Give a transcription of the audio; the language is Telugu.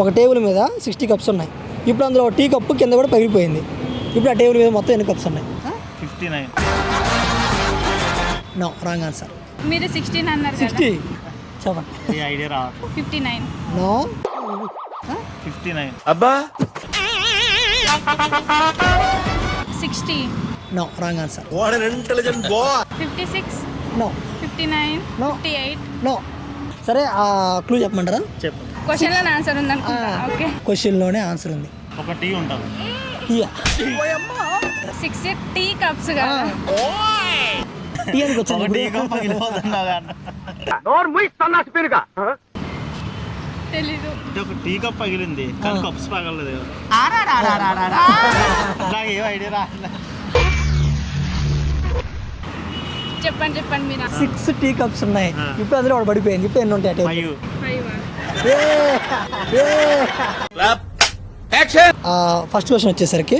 ఒక టేబుల్ మీద 60 కప్స్ ఉన్నాయి. ఇప్పుడు అందులో టీ కప్పు కింద కూడా పగిలిపోయింది. ఇప్పుడు ఆ టేబుల్ మీద మొత్తం ఎన్ని కప్స్ ఉన్నాయి? 59. No, wrong answer. మీరు 16 అన్నారు 60 చెప్పండి. ఈ ఐడియా రా. 59. నో, 59. అబ్బా 60. No, wrong answer. 56. No, 59. No. 58. No. సరే, ఆ క్లూ చెప్పమంటారా? చెప్పు. క్వశ్చన్లో ఆన్సర్ ఉందనుకుంటా. ఓకే. క్వశ్చన్లోనే ఆన్సర్ ఉంది. ఒక టీ ఉంటుంది. టీయా? 6 టీ కప్స్ కదా. టీ అని ఒక టీ కప్ పగిలిపోతున్నావు కానీ. తెలీదు. అంటే ఒక టీ కప్ పగిలింది కానీ కప్స్ పగలలేదు. నాకు ఏం ఐడియా రాలేదు. చెప్పండి మీరు. 6 టీ కప్స్ ఉన్నాయి. ఇప్పుడు అందులో ఒకటి పడిపోయింది. ఇప్పుడు ఎన్ని ఉంటాయి? 5. 5. ఫస్ట్ క్వశ్చన్ వచ్చేసరికి